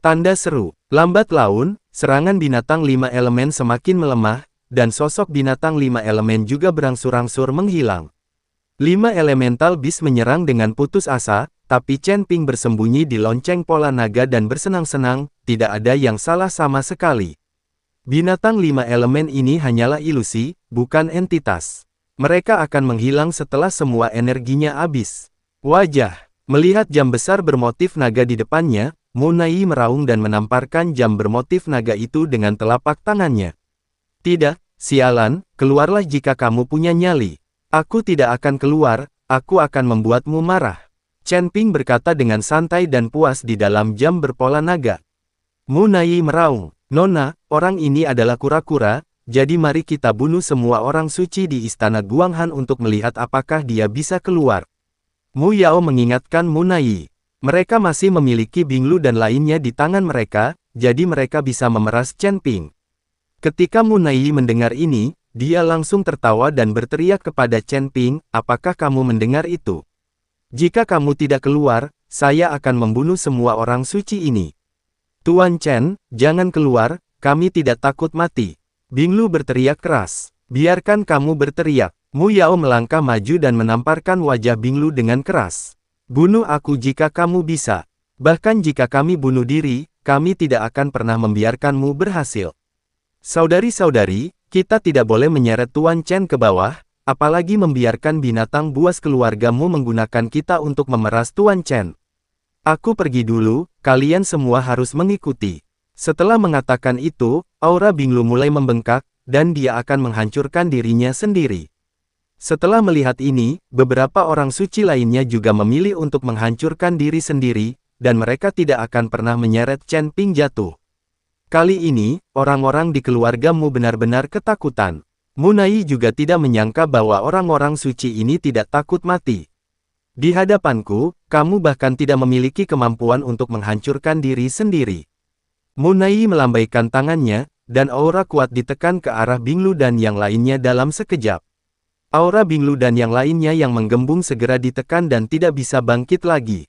Tanda seru. Lambat laun, serangan binatang 5 elemen semakin melemah, dan sosok binatang 5 elemen juga berangsur-angsur menghilang. 5 elemental beast menyerang dengan putus asa, tapi Chen Ping bersembunyi di lonceng pola naga dan bersenang-senang, tidak ada yang salah sama sekali. Binatang 5 elemen ini hanyalah ilusi, bukan entitas. Mereka akan menghilang setelah semua energinya habis. Wajah. Melihat jam besar bermotif naga di depannya, Mu Naiyi meraung dan menamparkan jam bermotif naga itu dengan telapak tangannya. Tidak, sialan, keluarlah jika kamu punya nyali. Aku tidak akan keluar, aku akan membuatmu marah. Chen Ping berkata dengan santai dan puas di dalam jam berpola naga. Mu Naiyi meraung, Nona, orang ini adalah kura-kura, jadi mari kita bunuh semua orang suci di istana Guanghan untuk melihat apakah dia bisa keluar. Mu Yao mengingatkan Mu Naiyi. Mereka masih memiliki Binglu dan lainnya di tangan mereka, jadi mereka bisa memeras Chen Ping. Ketika Mu Naiyi mendengar ini, dia langsung tertawa dan berteriak kepada Chen Ping, apakah kamu mendengar itu? Jika kamu tidak keluar, saya akan membunuh semua orang suci ini. Tuan Chen, jangan keluar, kami tidak takut mati. Binglu berteriak keras. Biarkan kamu berteriak. Mu Yao melangkah maju dan menamparkan wajah Binglu dengan keras. Bunuh aku jika kamu bisa. Bahkan jika kami bunuh diri, kami tidak akan pernah membiarkanmu berhasil. Saudari-saudari, kita tidak boleh menyeret Tuan Chen ke bawah, apalagi membiarkan binatang buas keluargamu menggunakan kita untuk memeras Tuan Chen. Aku pergi dulu, kalian semua harus mengikuti. Setelah mengatakan itu, aura Binglu mulai membengkak, dan dia akan menghancurkan dirinya sendiri. Setelah melihat ini, beberapa orang suci lainnya juga memilih untuk menghancurkan diri sendiri, dan mereka tidak akan pernah menyeret Chen Ping jatuh. Kali ini, orang-orang di keluargamu benar-benar ketakutan. Mu Naiyi juga tidak menyangka bahwa orang-orang suci ini tidak takut mati. Di hadapanku, kamu bahkan tidak memiliki kemampuan untuk menghancurkan diri sendiri. Mu Naiyi melambaikan tangannya, dan aura kuat ditekan ke arah Binglu dan yang lainnya dalam sekejap. Aura Binglu dan yang lainnya yang menggembung segera ditekan dan tidak bisa bangkit lagi.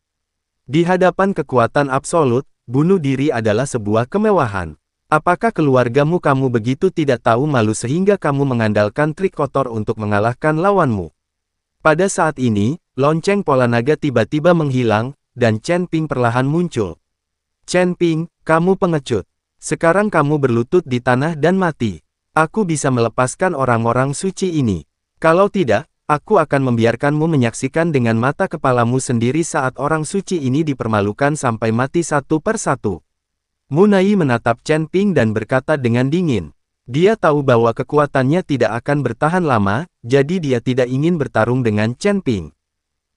Di hadapan kekuatan absolut, bunuh diri adalah sebuah kemewahan. Apakah keluargamu kamu begitu tidak tahu malu sehingga kamu mengandalkan trik kotor untuk mengalahkan lawanmu? Pada saat ini, lonceng pola naga tiba-tiba menghilang, dan Chen Ping perlahan muncul. Chen Ping, kamu pengecut. Sekarang kamu berlutut di tanah dan mati. Aku bisa melepaskan orang-orang suci ini. Kalau tidak, aku akan membiarkanmu menyaksikan dengan mata kepalamu sendiri saat orang suci ini dipermalukan sampai mati satu persatu. Mu Naiyi menatap Chen Ping dan berkata dengan dingin. Dia tahu bahwa kekuatannya tidak akan bertahan lama, jadi dia tidak ingin bertarung dengan Chen Ping.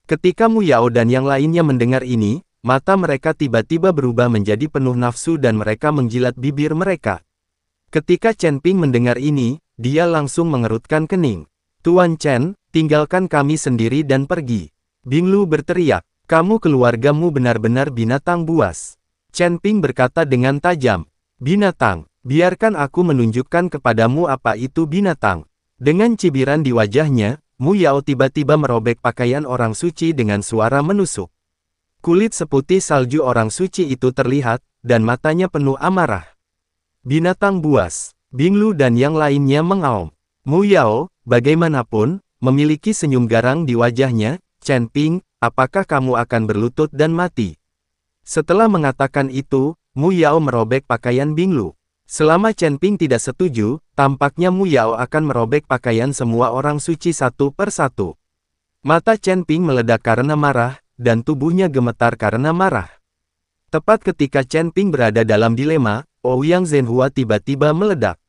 Ketika Mu Yao dan yang lainnya mendengar ini, mata mereka tiba-tiba berubah menjadi penuh nafsu dan mereka menjilat bibir mereka. Ketika Chen Ping mendengar ini, dia langsung mengerutkan kening. Tuan Chen, tinggalkan kami sendiri dan pergi. Binglu berteriak, kamu keluargamu benar-benar binatang buas. Chen Ping berkata dengan tajam, binatang, biarkan aku menunjukkan kepadamu apa itu binatang. Dengan cibiran di wajahnya, Mu Yao tiba-tiba merobek pakaian orang suci dengan suara menusuk. Kulit seputih salju orang suci itu terlihat, dan matanya penuh amarah. Binatang buas, Binglu dan yang lainnya mengaum. Mu Yao, bagaimanapun, memiliki senyum garang di wajahnya. Chen Ping, apakah kamu akan berlutut dan mati? Setelah mengatakan itu, Mu Yao merobek pakaian Binglu. Selama Chen Ping tidak setuju, tampaknya Mu Yao akan merobek pakaian semua orang suci satu persatu. Mata Chen Ping meledak karena marah, dan tubuhnya gemetar karena marah. Tepat ketika Chen Ping berada dalam dilema, Ouyang Zhenhua tiba-tiba meledak.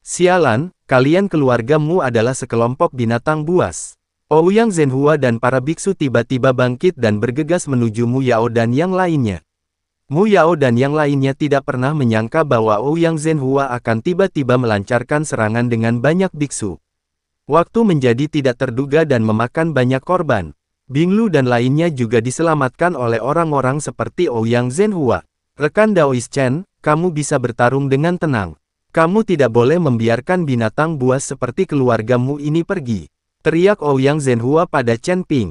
Sialan, kalian keluargamu adalah sekelompok binatang buas. Ouyang Zhenhua dan para biksu tiba-tiba bangkit dan bergegas menuju Mu Yao dan yang lainnya. Mu Yao dan yang lainnya tidak pernah menyangka bahwa Ouyang Zhenhua akan tiba-tiba melancarkan serangan dengan banyak biksu. Waktu menjadi tidak terduga dan memakan banyak korban. Binglu dan lainnya juga diselamatkan oleh orang-orang seperti Ouyang Zhenhua. Rekan Daois Chen, kamu bisa bertarung dengan tenang. Kamu tidak boleh membiarkan binatang buas seperti keluargamu ini pergi. Teriak Ouyang Zhenhua pada Chen Ping.